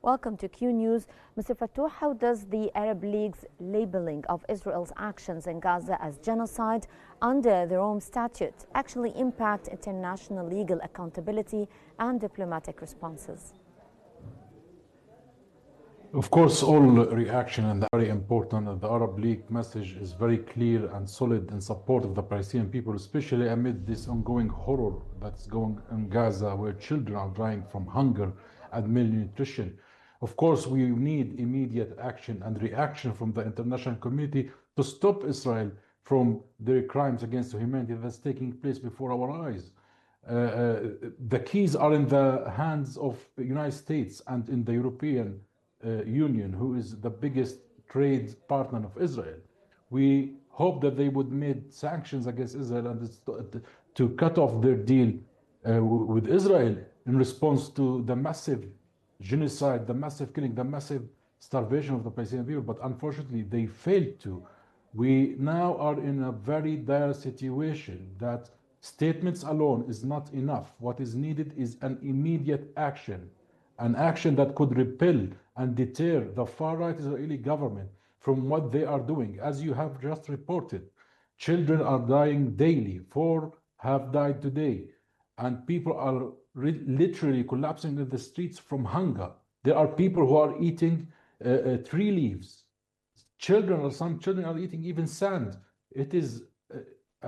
Welcome to Q News. Mr. Fatah, how does the Arab League's labeling of Israel's actions in Gaza as genocide under the Rome Statute actually impact international legal accountability and diplomatic responses? Of course, all reaction and very important. The Arab League message is very clear and solid in support of the Palestinian people, especially amid this ongoing horror that's going on in Gaza, where children are dying from hunger and malnutrition. Of course, we need immediate action and reaction from the international community to stop Israel from their crimes against humanity that's taking place before our eyes. The keys are in the hands of the United States and in the European Union, who is the biggest trade partner of Israel. We hope that they would make sanctions against Israel and to cut off their deal with Israel in response to the massive genocide, the massive killing, the massive starvation of the Palestinian people. But unfortunately, they failed to. We now are in a very dire situation that statements alone is not enough. What is needed is an immediate action, an action that could repel and deter the far-right Israeli government from what they are doing. As you have just reported, children are dying daily. 4 have died today. And people are literally collapsing in the streets from hunger. There are people who are eating tree leaves. Some children are eating even sand. It is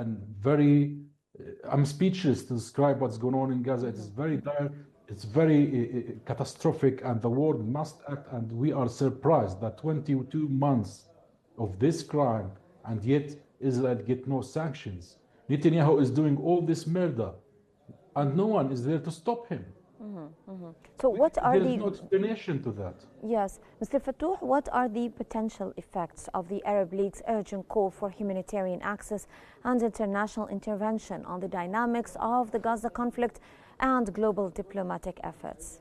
I'm speechless to describe what's going on in Gaza. It is very dire. It's very catastrophic, and the world must act. And we are surprised that 22 months of this crime, and yet Israel get no sanctions. Netanyahu is doing all this murder, and no one is there to stop him. So what are There's no explanation to that. Yes, Mr. Fatah, what are the potential effects of the Arab League's urgent call for humanitarian access and international intervention on the dynamics of the Gaza conflict and global diplomatic efforts?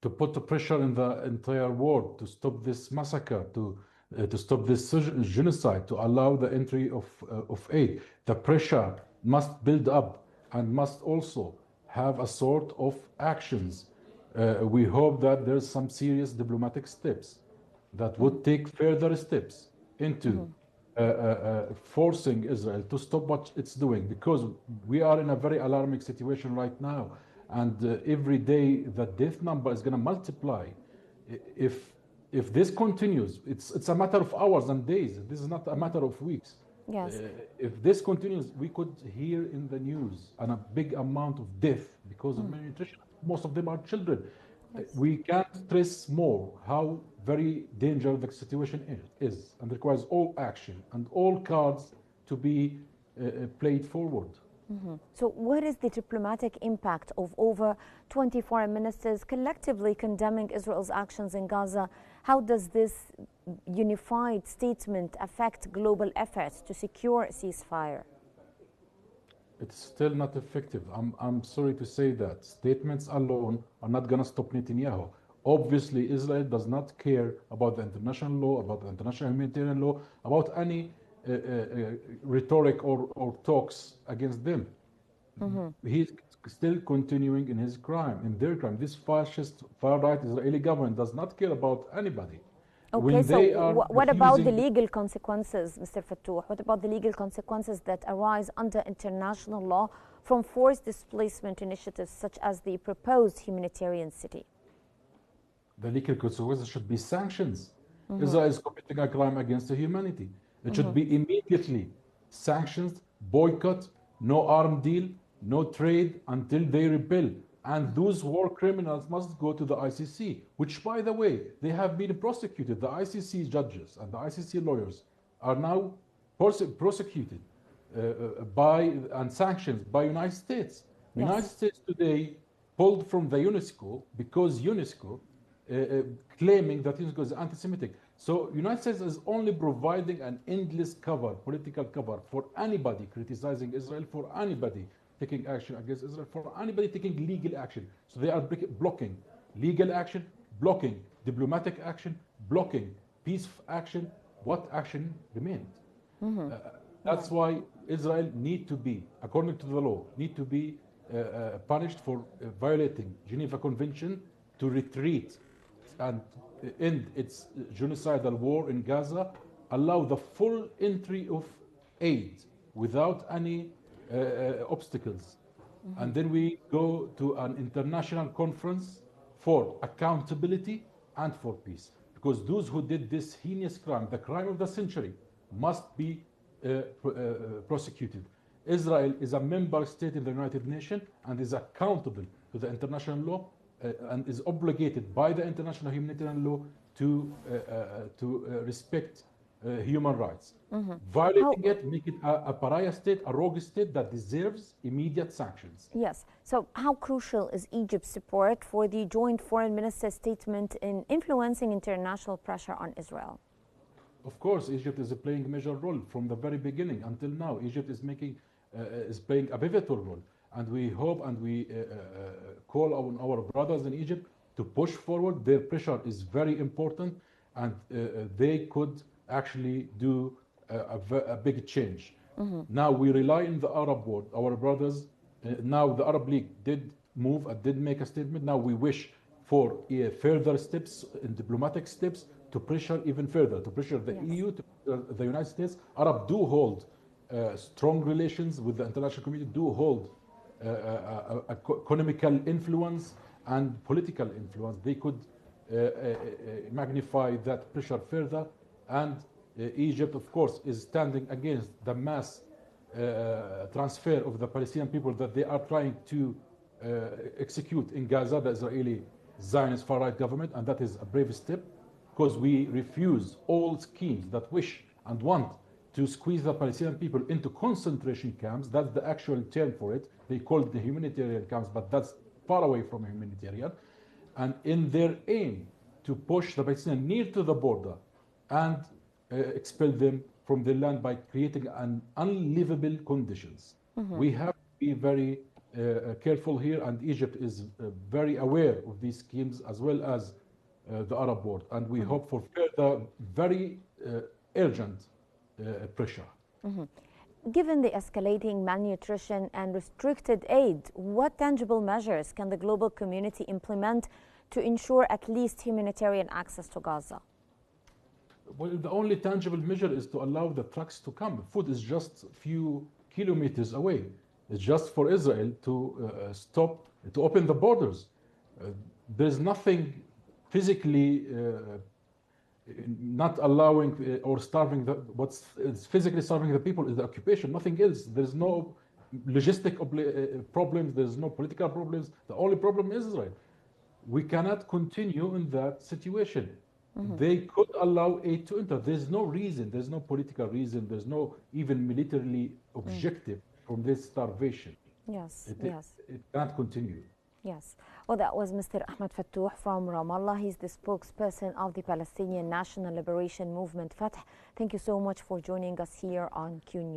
To put the pressure in the entire world to stop this massacre, to stop this genocide, to allow the entry of aid. The pressure must build up and must also have a sort of actions. We hope that there's some serious diplomatic steps that would take further steps into forcing Israel to stop what it's doing, because we are in a very alarming situation right now, and every day the death number is going to multiply. If this continues, it's a matter of hours and days. This is not a matter of weeks. Yes. If this continues, we could hear in the news a big amount of death because of malnutrition. Most of them are children. Yes. We can't stress more how very dangerous the situation is, and requires all action and all cards to be played forward. So what is the diplomatic impact of over 20 foreign ministers collectively condemning Israel's actions in Gaza? How does this unified statement affect global efforts to secure a ceasefire? It's still not effective. I'm sorry to say that. Statements alone are not going to stop Netanyahu. Obviously, Israel does not care about the international law, about the international humanitarian law, about any rhetoric or talks against them. He's still continuing in his crime, in their crime. This fascist, far-right Israeli government does not care about anybody. Okay, so what about the legal consequences, Mr. Fatah? What about the legal consequences that arise under international law from forced displacement initiatives such as the proposed humanitarian city? The legal consequences should be sanctions. Israel is committing a crime against humanity. It should be immediately sanctions, boycott, no armed deal, no trade until they repel. And those war criminals must go to the ICC, which, by the way, they have been prosecuted. The ICC judges and the ICC lawyers are now prosecuted and sanctioned by United States. Yes. United States today pulled from the UNESCO because UNESCO claiming that UNESCO is anti-Semitic. So United States is only providing an endless cover, political cover, for anybody criticizing Israel, for anybody taking action against Israel, for anybody taking legal action. So they are blocking legal action, blocking diplomatic action, blocking peace action. What action remained? That's why Israel need to be, according to the law, need to be punished for violating Geneva Convention, to retreat and end its genocidal war in Gaza, allow the full entry of aid without any obstacles. And then we go to an international conference for accountability and for peace. Because those who did this heinous crime, the crime of the century, must be prosecuted. Israel is a member state in the United Nations and is accountable to the international law and is obligated by the international humanitarian law to respect human rights. Violating it, make it a pariah state, a rogue state that deserves immediate sanctions. Yes. So how crucial is Egypt's support for the joint foreign minister statement in influencing international pressure on Israel? Of course, Egypt is playing a major role from the very beginning until now. Egypt is playing a pivotal role. And we hope and we call on our brothers in Egypt to push forward. Their pressure is very important, and they could actually do a big change. Now we rely on the Arab world, our brothers. Now the Arab League did move and did make a statement. Now we wish for further steps and diplomatic steps to pressure even further, to pressure the EU, to the United States. Arab do hold strong relations with the international community, do hold economical influence and political influence. They could magnify that pressure further. And Egypt, of course, is standing against the mass transfer of the Palestinian people that they are trying to execute in Gaza, the Israeli Zionist far-right government, and that is a brave step, because we refuse all schemes that wish and want to squeeze the Palestinian people into concentration camps. That's the actual term for it. They call it the humanitarian camps, but that's far away from humanitarian. And in their aim to push the Palestinians near to the border and expel them from their land by creating unlivable conditions. We have to be very careful here, and Egypt is very aware of these schemes as well as the Arab world, and we hope for further very urgent pressure. Given the escalating malnutrition and restricted aid, what tangible measures can the global community implement to ensure at least humanitarian access to Gaza? Well, the only tangible measure is to allow the trucks to come. Food is just a few kilometers away. It's just for Israel to to open the borders. There's nothing physically not allowing or starving what's physically starving the people is the occupation, nothing else. There's no logistic problems, there's no political problems. The only problem is Israel. We cannot continue in that situation. They could allow aid to enter. There's no reason, there's no political reason, there's no even militarily objective from this starvation. Yes, It can't continue. Yes. Well, that was Mr. Ahmed Fattouh from Ramallah. He's the spokesperson of the Palestinian National Liberation Movement, Fatah. Thank you so much for joining us here on Qnews.